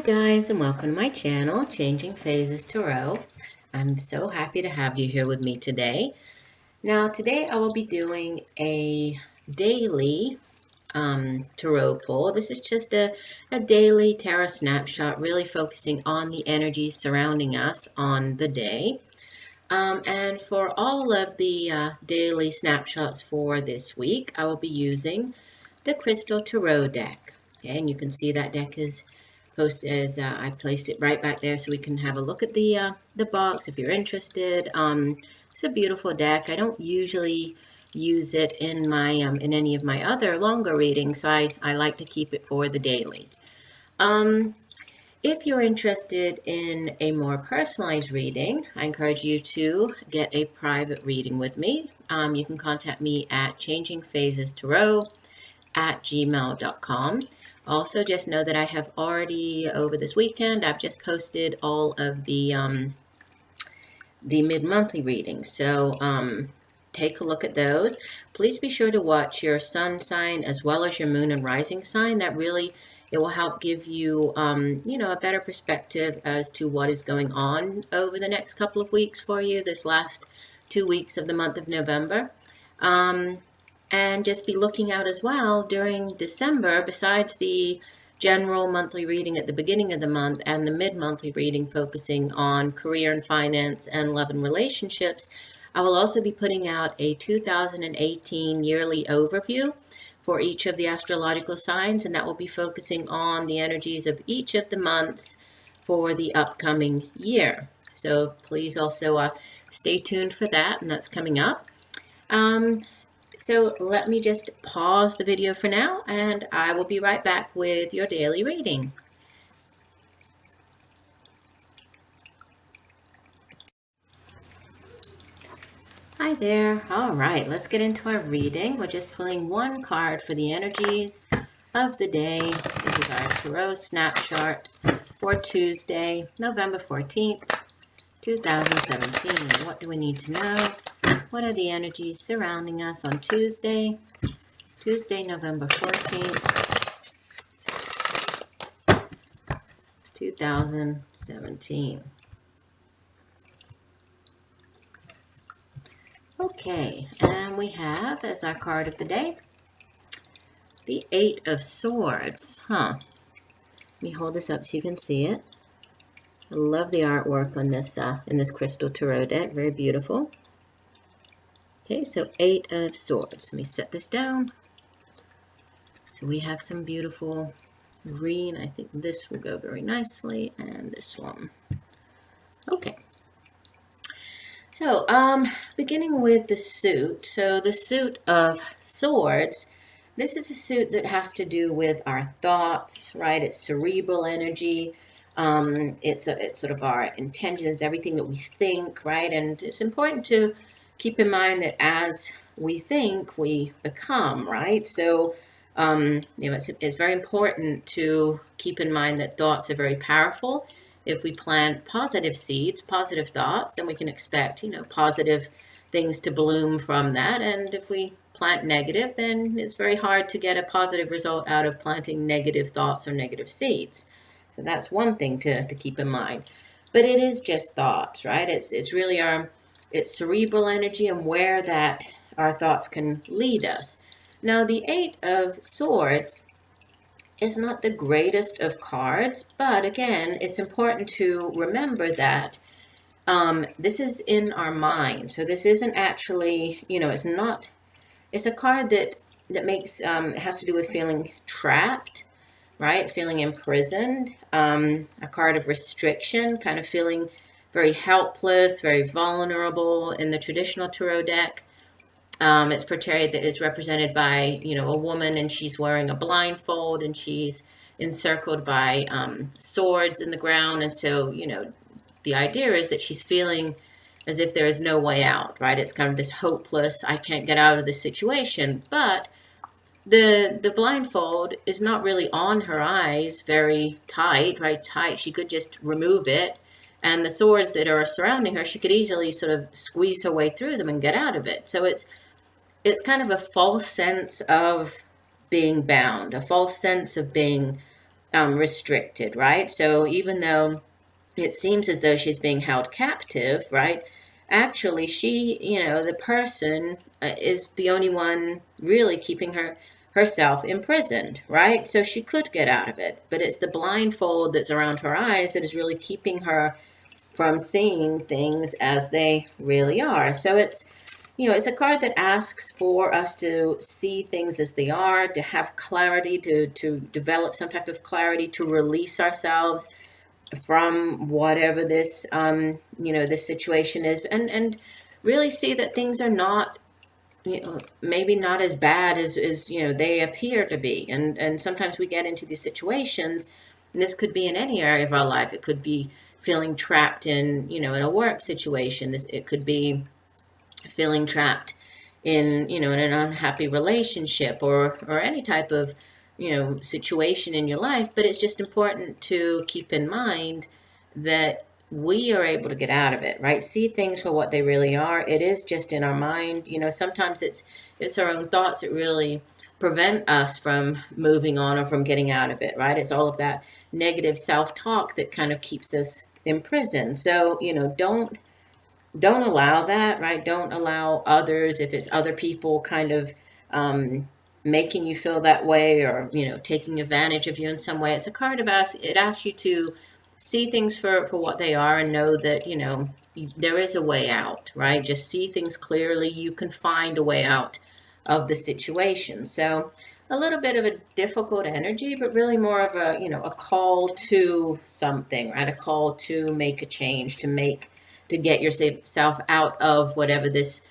guys, and welcome to my channel, Changing Phases Tarot. I'm so happy to have you here with me today. Now, today I will be doing a daily tarot pull. This is just a daily tarot snapshot, really focusing on the energies surrounding us on the day. And for all of the daily snapshots for this week, I will be using the Crystal Tarot deck. Okay, and you can see that deck is posted as I placed it right back there so we can have a look at the box if you're interested. It's a beautiful deck. I don't usually use it in my in any of my other longer readings, so I like to keep it for the dailies. If you're interested in a more personalized reading, I encourage you to get a private reading with me. You can contact me at changingphasestarot@gmail.com. Also, just know that I have already, over this weekend, I've just posted all of the mid-monthly readings. So take a look at those. Please be sure to watch your sun sign as well as your moon and rising sign. That really, it will help give you, a better perspective as to what is going on over the next couple of weeks for you, this last 2 weeks of the month of November. And just be looking out as well during December, besides the general monthly reading at the beginning of the month and the mid-monthly reading focusing on career and finance and love and relationships. I will also be putting out a 2018 yearly overview for each of the astrological signs, and that will be focusing on the energies of each of the months for the upcoming year. So please also stay tuned for that, and that's coming up. So let me just pause the video for now, and I will be right back with your daily reading. Hi there. All right, let's get into our reading. We're just pulling one card for the energies of the day. This is our Tarot Snapshot for Tuesday, November 14th, 2017. What do we need to know? What are the energies surrounding us on Tuesday, November 14th, 2017. Okay, and we have as our card of the day, the Eight of Swords. Let me hold this up so you can see it. I love the artwork on this in this Crystal Tarot deck. Very beautiful. Okay, so Eight of Swords. Let me set this down. So we have some beautiful green. I think this will go very nicely, and this one. Okay. So, beginning with the suit. So the suit of swords, this is a suit that has to do with our thoughts, right? It's cerebral energy. It's sort of our intentions, everything that we think, right? And it's important to keep in mind that as we think, we become, right? So, it's very important to keep in mind that thoughts are very powerful. If we plant positive seeds, positive thoughts, then we can expect, positive things to bloom from that. And if we plant negative, then it's very hard to get a positive result out of planting negative thoughts or negative seeds. So that's one thing to keep in mind. But it is just thoughts, right? It's really it's cerebral energy and where that our thoughts can lead us. Now, the Eight of Swords is not the greatest of cards, but again, it's important to remember that this is in our mind. So this isn't actually, it's a card that makes, it has to do with feeling trapped, right? Feeling imprisoned, a card of restriction, kind of feeling very helpless, very vulnerable. In the traditional tarot deck, it's portrayed that is represented by, a woman, and she's wearing a blindfold, and she's encircled by swords in the ground. And so, the idea is that she's feeling as if there is no way out, right? It's kind of this hopeless, I can't get out of this situation. But the blindfold is not really on her eyes very tight, right? Tight. She could just remove it. And the swords that are surrounding her, she could easily sort of squeeze her way through them and get out of it. So it's kind of a false sense of being bound, a false sense of being restricted, right? So even though it seems as though she's being held captive, right? Actually, she, the person is the only one really keeping herself imprisoned, right? So she could get out of it, but it's the blindfold that's around her eyes that is really keeping her from seeing things as they really are. So it's a card that asks for us to see things as they are, to have clarity, to develop some type of clarity, to release ourselves from whatever this situation is, and really see that things are not, maybe not as bad as they appear to be. And sometimes we get into these situations, and this could be in any area of our life. It could be feeling trapped in a work situation. It could be feeling trapped in an unhappy relationship, or any type of situation in your life. But it's just important to keep in mind that we are able to get out of it, right? See things for what they really are. It is just in our mind. Sometimes it's our own thoughts that really prevent us from moving on or from getting out of it, right? It's all of that negative self-talk that kind of keeps us imprisoned. So don't allow that, right? Don't allow others, if it's other people kind of making you feel that way, or taking advantage of you in some way. It's a card of it asks you to see things for what they are, and know that there is a way out, right? Just see things clearly. You can find a way out of the situation. So a little bit of a difficult energy, but really more of a call to something, right? A call to make a change, to get yourself out of whatever this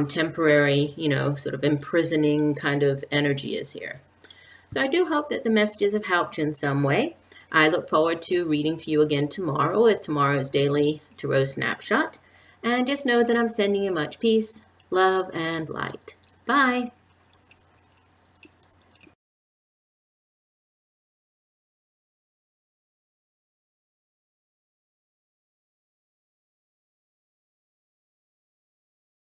temporary, sort of imprisoning kind of energy is here. So I do hope that the messages have helped you in some way. I look forward to reading for you again tomorrow with tomorrow's Daily Tarot Snapshot. And just know that I'm sending you much peace, love, and light. Bye.